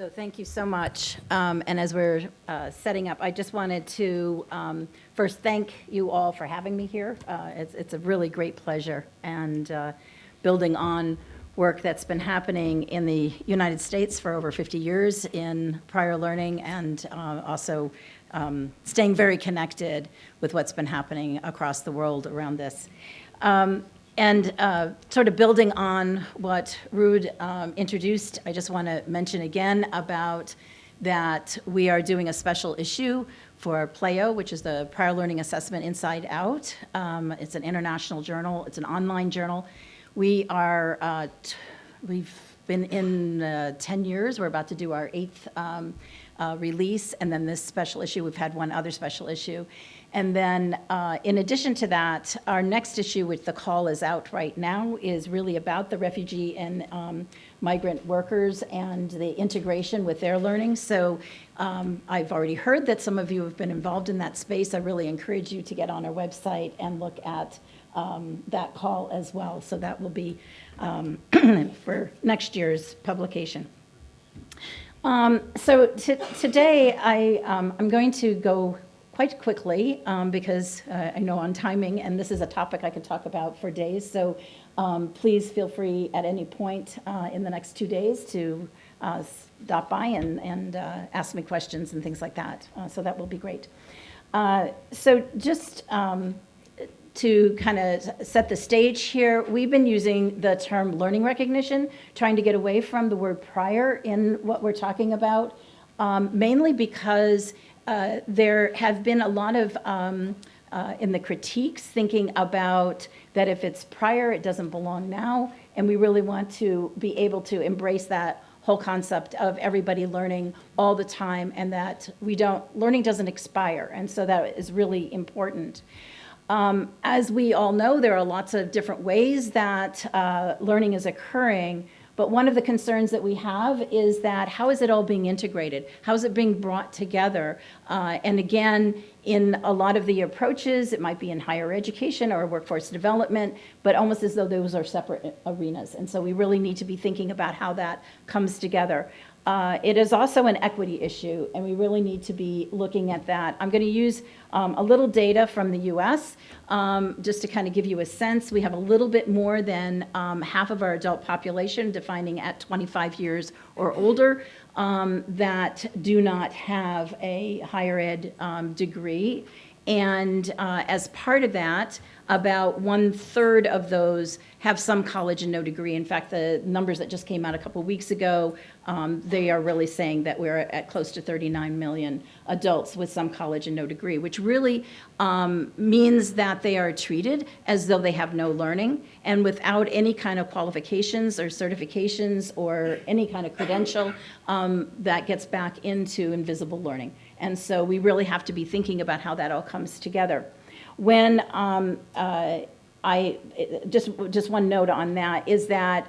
So thank you so much. And as we're setting up, I just wanted to first thank you all for having me here. It's a really great pleasure, and building on work that's been happening in the United States for over 50 years in prior learning, and also staying very connected with what's been happening across the world around this. And sort of building on what Ruud introduced, I just want to mention again about that we are doing a special issue for PLAO, which is the Prior Learning Assessment Inside Out. It's an international journal. It's an online journal. We are, we've been in 10 years. We're about to do our 8th release, and then this special issue. We've had one other special issue. And then in addition to that, our next issue, which the call is out right now, is really about the refugee and migrant workers and the integration with their learning. So I've already heard that some of you have been involved in that space. I really encourage you to get on our website and look at that call as well. So that will be for next year's publication. So today I'm going to go quite quickly because I know on timing, and this is a topic I could talk about for days. So please feel free at any point in the next 2 days to stop by and ask me questions and things like that. So that will be great. So just to kind of set the stage here, we've been using the term learning recognition, trying to get away from the word prior in what we're talking about, mainly because there have been a lot of, in the critiques, thinking about that if it's prior, it doesn't belong now, and we really want to be able to embrace that whole concept of everybody learning all the time, and that learning doesn't expire, and so that is really important. As we all know, there are lots of different ways that learning is occurring, but one of the concerns that we have is that how is it all being integrated? How is it being brought together? And again, in a lot of the approaches, it might be in higher education or workforce development, but almost as though those are separate arenas. And so we really need to be thinking about how that comes together. It is also an equity issue, and we really need to be looking at that. I'm going to use a little data from the US just to kind of give you a sense. We have a little bit more than half of our adult population, defining at 25 years or older, that do not have a higher ed degree. And as part of that, about 1/3 of those have some college and no degree. In fact, the numbers that just came out a couple weeks ago, they are really saying that we're at close to 39 million adults with some college and no degree, which really means that they are treated as though they have no learning and without any kind of qualifications or certifications or any kind of credential that gets back into invisible learning. And so we really have to be thinking about how that all comes together. When just one note on that is that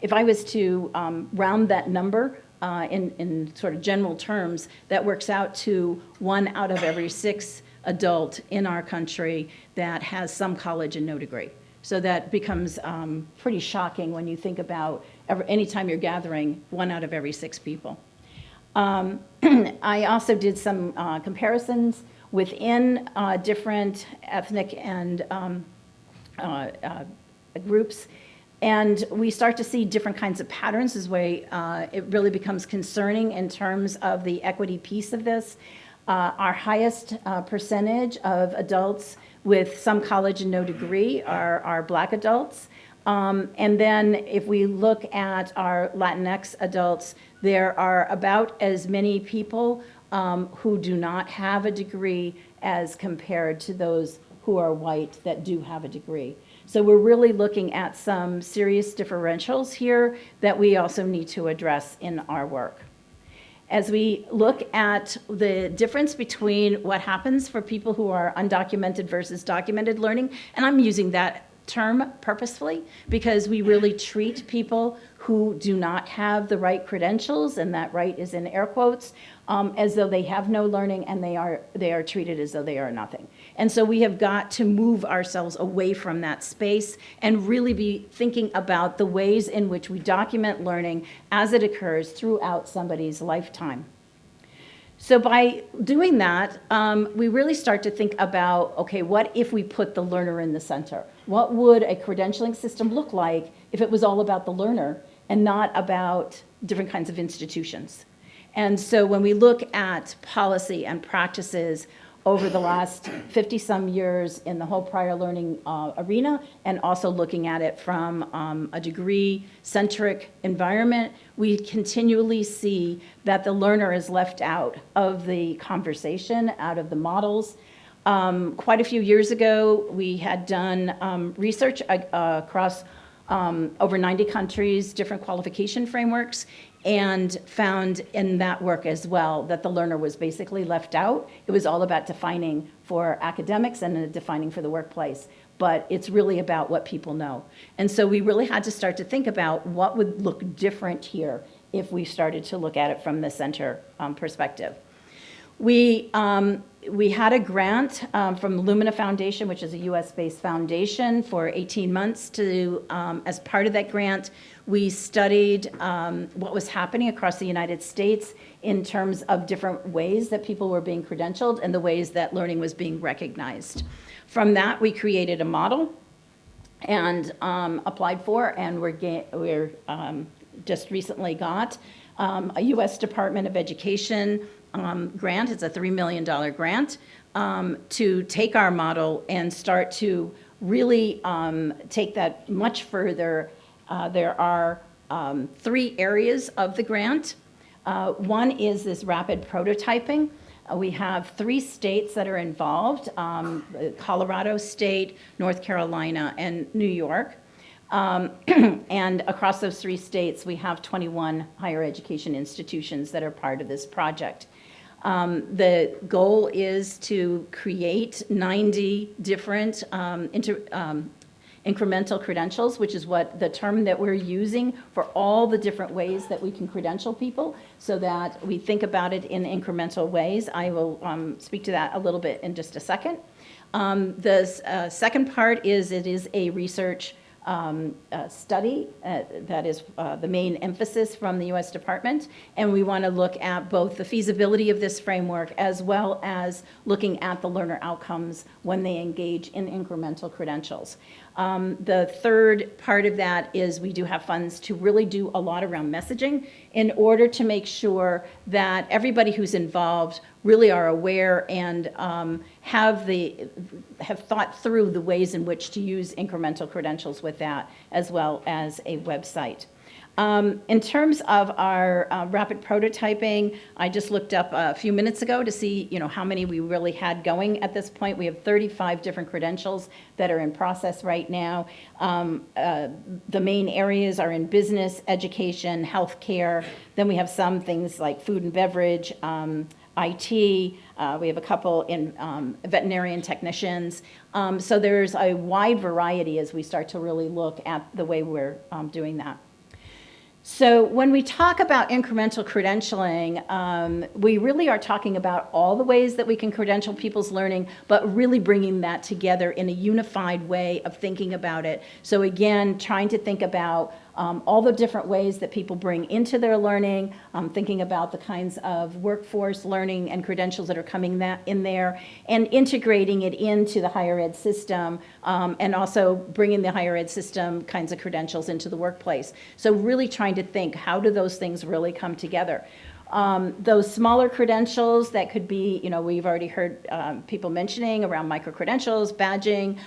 if I was to round that number in sort of general terms, that works out to 1 out of every 6 adult in our country that has some college and no degree. So that becomes pretty shocking when you think about anytime you're gathering 1 out of every 6 people. I also did some comparisons within different ethnic and groups, and we start to see different kinds of patterns. This way it really becomes concerning in terms of the equity piece of this. Our highest percentage of adults with some college and no degree are Black adults. And then if we look at our Latinx adults, there are about as many people who do not have a degree as compared to those who are white that do have a degree. So we're really looking at some serious differentials here that we also need to address in our work. As we look at the difference between what happens for people who are undocumented versus documented learning, and I'm using that term purposefully because we really treat people who do not have the right credentials, and that right is in air quotes, as though they have no learning, and they are treated as though they are nothing. And so we have got to move ourselves away from that space and really be thinking about the ways in which we document learning as it occurs throughout somebody's lifetime. So by doing that, we really start to think about, okay, what if we put the learner in the center? What would a credentialing system look like if it was all about the learner and not about different kinds of institutions? And so when we look at policy and practices over the last 50-some years in the whole prior learning arena, and also looking at it from a degree-centric environment, we continually see that the learner is left out of the conversation, out of the models. Quite a few years ago, we had done research across over 90 countries, different qualification frameworks, and found in that work as well that the learner was basically left out. It was all about defining for academics and defining for the workplace, but it's really about what people know. And so we really had to start to think about what would look different here if we started to look at it from the center perspective. We had a grant from the Lumina Foundation, which is a US-based foundation, for 18 months to, as part of that grant, we studied what was happening across the United States in terms of different ways that people were being credentialed and the ways that learning was being recognized. From that, we created a model and applied for, and we're just recently got a US Department of Education grant. It's a $3 million grant to take our model and start to really take that much further. There are 3 areas of the grant. One is this rapid prototyping. We have 3 states that are involved, Colorado State, North Carolina, and New York. And across those 3 states, we have 21 higher education institutions that are part of this project. The goal is to create 90 different incremental credentials, which is what the term that we're using for all the different ways that we can credential people, so that we think about it in incremental ways. I will speak to that a little bit in just a second. The second part is it is a research study that is the main emphasis from the U.S. Department, and we want to look at both the feasibility of this framework as well as looking at the learner outcomes when they engage in incremental credentials. The third part of that is we do have funds to really do a lot around messaging in order to make sure that everybody who's involved really are aware and have thought through the ways in which to use incremental credentials with that, as well as a website. In terms of our rapid prototyping, I just looked up a few minutes ago to see, how many we really had going at this point. We have 35 different credentials that are in process right now. The main areas are in business, education, healthcare. Then we have some things like food and beverage, IT. We have a couple in veterinarian technicians. So there's a wide variety as we start to really look at the way we're doing that. So when we talk about incremental credentialing, we really are talking about all the ways that we can credential people's learning, but really bringing that together in a unified way of thinking about it. So again, trying to think about all the different ways that people bring into their learning, thinking about the kinds of workforce learning and credentials that are coming in there, and integrating it into the higher ed system, and also bringing the higher ed system kinds of credentials into the workplace. So really trying to think, how do those things really come together? Those smaller credentials that could be, we've already heard people mentioning around micro-credentials, badging.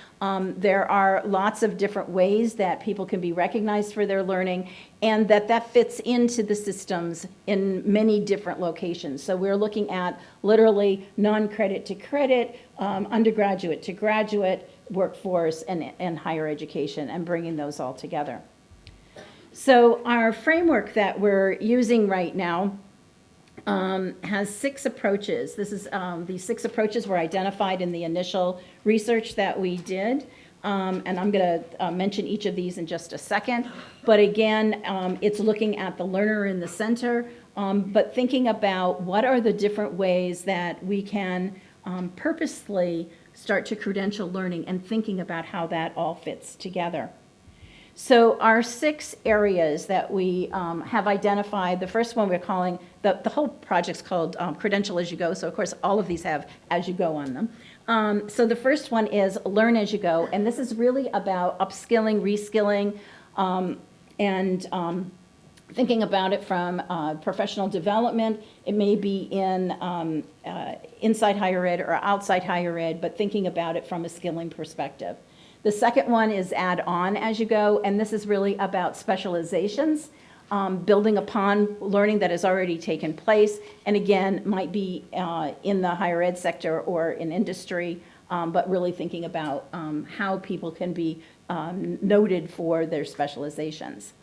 There are lots of different ways that people can be recognized for their learning, and that fits into the systems in many different locations. So we're looking at literally non-credit to credit, undergraduate to graduate, workforce, and higher education, and bringing those all together. So our framework that we're using right now has 6 approaches. This is these 6 approaches were identified in the initial research that we did, and I'm going to mention each of these in just a second. But again, it's looking at the learner in the center, but thinking about what are the different ways that we can purposely start to credential learning and thinking about how that all fits together. So our 6 areas that we have identified, the first one we're calling, the whole project's called Credential As You Go, so of course all of these have as you go on them. So the first one is Learn As You Go, and this is really about upskilling, reskilling, and thinking about it from professional development. It may be in inside higher ed or outside higher ed, but thinking about it from a skilling perspective. The second one is Add On As You Go, and this is really about specializations, building upon learning that has already taken place, and again, might be in the higher ed sector or in industry, but really thinking about how people can be noted for their specializations.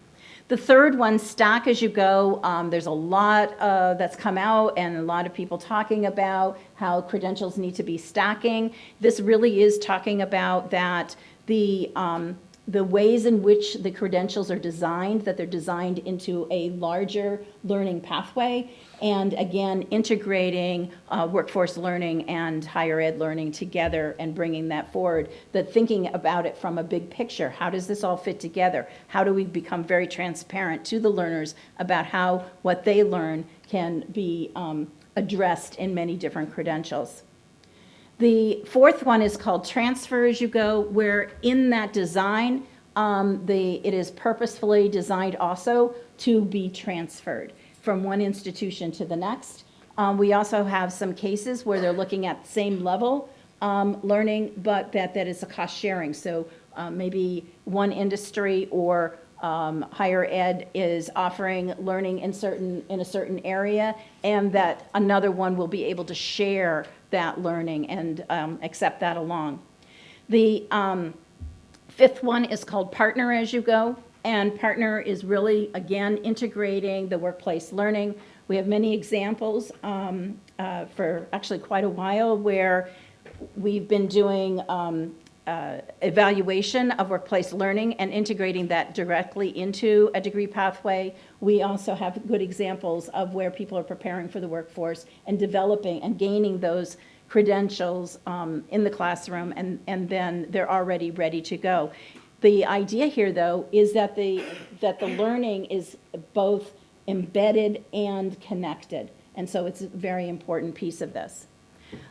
The third one, Stack As You Go, there's a lot that's come out and a lot of people talking about how credentials need to be stacking. This really is talking about that the ways in which the credentials are designed, that they're designed into a larger learning pathway, and again, integrating workforce learning and higher ed learning together and bringing that forward, that thinking about it from a big picture. How does this all fit together? How do we become very transparent to the learners about how what they learn can be addressed in many different credentials? The fourth one is called Transfer As You Go, where in that design, it is purposefully designed also to be transferred from one institution to the next. We also have some cases where they're looking at the same level learning, but that is a cost sharing. So maybe one industry or higher ed is offering learning in a certain area, and that another one will be able to share that learning and accept that along. The fifth one is called Partner As You Go, and Partner is really, again, integrating the workplace learning. We have many examples for actually quite a while where we've been doing evaluation of workplace learning and integrating that directly into a degree pathway. We also have good examples of where people are preparing for the workforce and developing and gaining those credentials in the classroom, and then they're already ready to go. The idea here, though, is that the learning is both embedded and connected, and so it's a very important piece of this.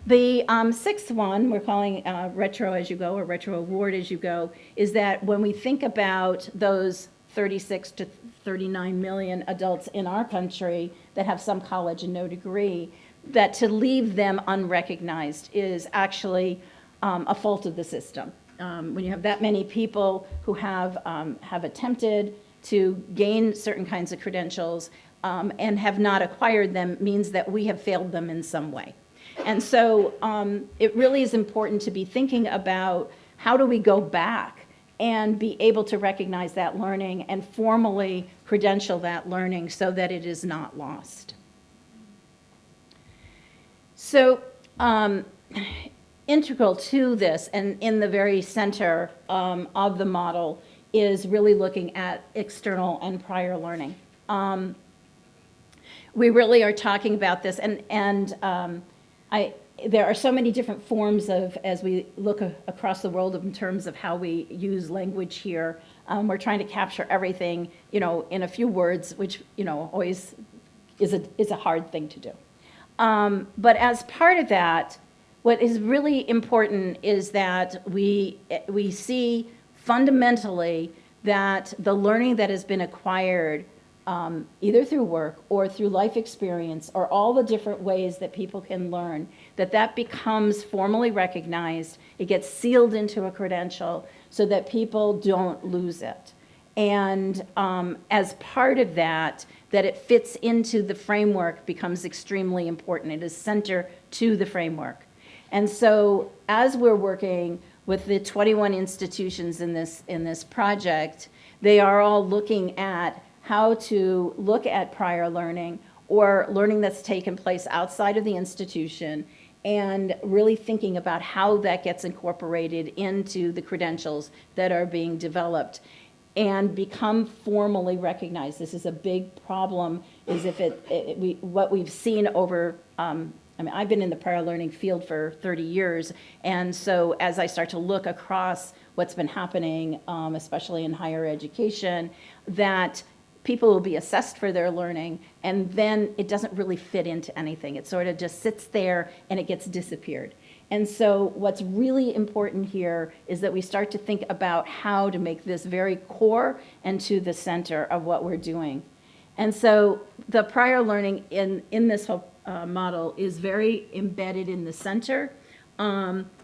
The sixth one, we're calling Retro As You Go or Retro Award As You Go, is that when we think about those 36 to 39 million adults in our country that have some college and no degree, that to leave them unrecognized is actually a fault of the system. When you have that many people who have attempted to gain certain kinds of credentials and have not acquired them, means that we have failed them in some way. And so it really is important to be thinking about how do we go back and be able to recognize that learning and formally credential that learning so that it is not lost. So integral to this and in the very center of the model is really looking at external and prior learning. We really are talking about this, and there are so many different forms of, as we look across the world in terms of how we use language here, we're trying to capture everything, in a few words, which, always is a hard thing to do. But as part of that, what is really important is that we see fundamentally that the learning that has been acquired either through work or through life experience or all the different ways that people can learn, that becomes formally recognized, it gets sealed into a credential so that people don't lose it. And as part of that it fits into the framework becomes extremely important. It is center to the framework. And so as we're working with the 21 institutions in this project, they are all looking at how to look at prior learning or learning that's taken place outside of the institution and really thinking about how that gets incorporated into the credentials that are being developed and become formally recognized. This is a big problem, is if what we've seen over I mean, I've been in the prior learning field for 30 years, and so as I start to look across what's been happening, especially in higher education, that people will be assessed for their learning, and then it doesn't really fit into anything. It sort of just sits there and it gets disappeared. And so what's really important here is that we start to think about how to make this very core and to the center of what we're doing. And so the prior learning in this whole model is very embedded in the center.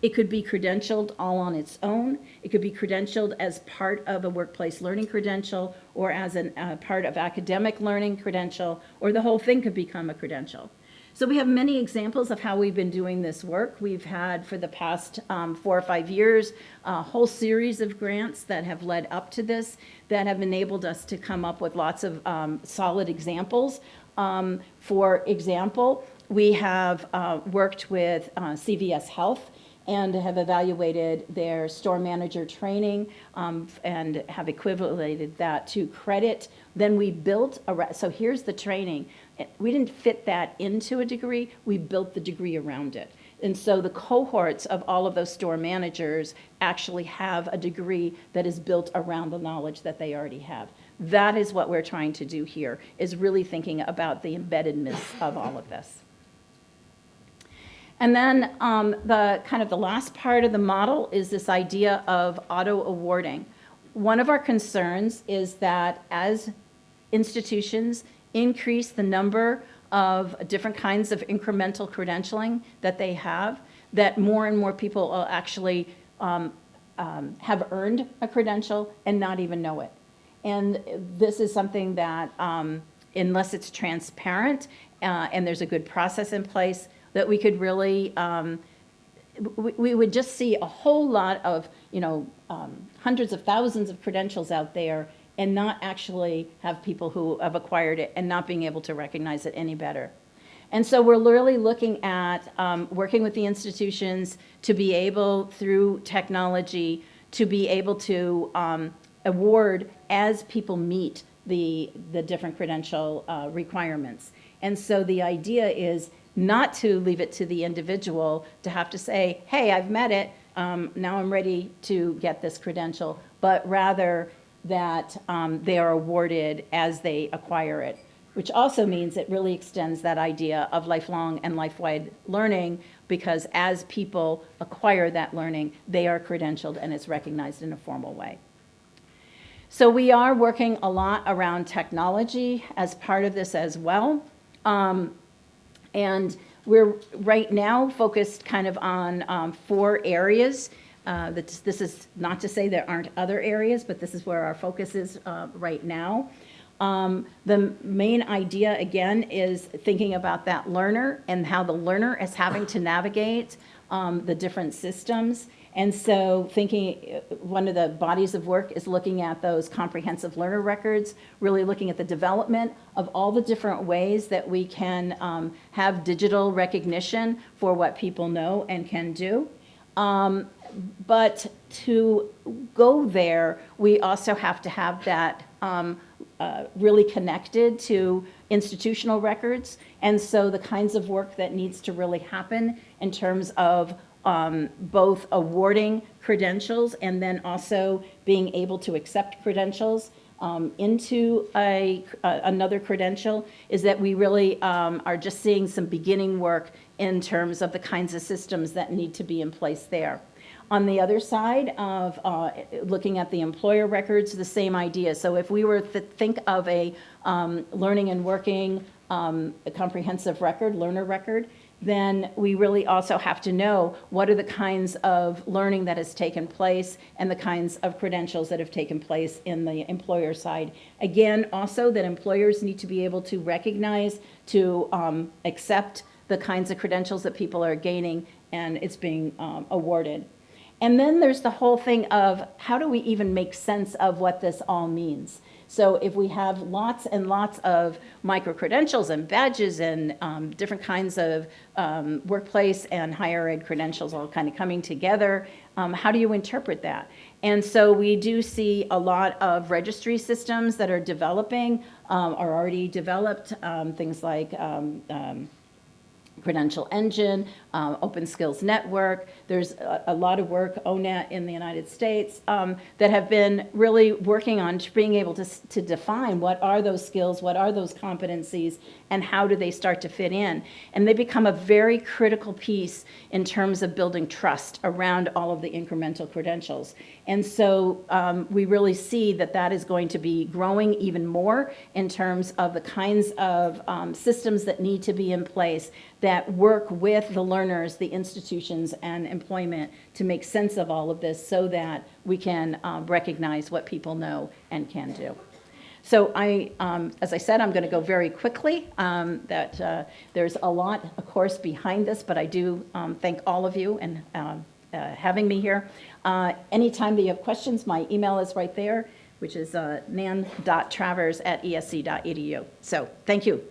It could be credentialed all on its own. It could be credentialed as part of a workplace learning credential, or as a part of academic learning credential, or the whole thing could become a credential. So we have many examples of how we've been doing this work. We've had, for the past 4 or 5 years, a whole series of grants that have led up to this, that have enabled us to come up with lots of solid examples. For example, we have worked with CVS Health and have evaluated their store manager training and have equivalated that to credit. Then we built, so here's the training. We didn't fit that into a degree, we built the degree around it. And so the cohorts of all of those store managers actually have a degree that is built around the knowledge that they already have. That is what we're trying to do here, is really thinking about the embeddedness of all of this. And then the last part of the model is this idea of auto-awarding. One of our concerns is that as institutions increase the number of different kinds of incremental credentialing that they have, that more and more people will actually have earned a credential and not even know it. And this is something that, unless it's transparent and there's a good process in place, that we could really, we would just see a whole lot of, hundreds of thousands of credentials out there and not actually have people who have acquired it and not being able to recognize it any better. And so we're really looking at working with the institutions to be able, through technology, to be able to award as people meet the different credential requirements. And so the idea is not to leave it to the individual to have to say, hey, I've met it, now I'm ready to get this credential, but rather that they are awarded as they acquire it, which also means it really extends that idea of lifelong and life-wide learning, because as people acquire that learning, they are credentialed and it's recognized in a formal way. So we are working a lot around technology as part of this as well. And we're right now focused kind of on 4 areas. This is not to say there aren't other areas, but this is where our focus is right now. The main idea, again, is thinking about that learner and how the learner is having to navigate the different systems. And so one of the bodies of work is looking at those comprehensive learner records, really looking at the development of all the different ways that we can have digital recognition for what people know and can do. But to go there, we also have to have that really connected to institutional records. And so the kinds of work that needs to really happen in terms of both awarding credentials and then also being able to accept credentials into another credential is that we really are just seeing some beginning work in terms of the kinds of systems that need to be in place there. On the other side of looking at the employer records, the same idea. So if we were to think of a learning and working a comprehensive record, learner record, then we really also have to know what are the kinds of learning that has taken place and the kinds of credentials that have taken place in the employer side. Again, also that employers need to be able to recognize, to accept the kinds of credentials that people are gaining and it's being awarded. And then there's the whole thing of how do we even make sense of what this all means? So if we have lots and lots of micro-credentials and badges and different kinds of workplace and higher ed credentials all kind of coming together, how do you interpret that? And so we do see a lot of registry systems that are developing, are already developed, things like Credential Engine, Open Skills Network. There's a lot of work, ONET in the United States, that have been really working on being able to define what are those skills, what are those competencies, and how do they start to fit in. And they become a very critical piece in terms of building trust around all of the incremental credentials. And so we really see that that is going to be growing even more in terms of the kinds of systems that need to be in place that work with the learners, the institutions, and employment to make sense of all of this so that we can recognize what people know and can do. So as I said, I'm going to go very quickly. There's a lot, of course, behind this, but I do thank all of you and having me here. Anytime that you have questions, my email is right there, which is nan.travers@esc.edu. So thank you.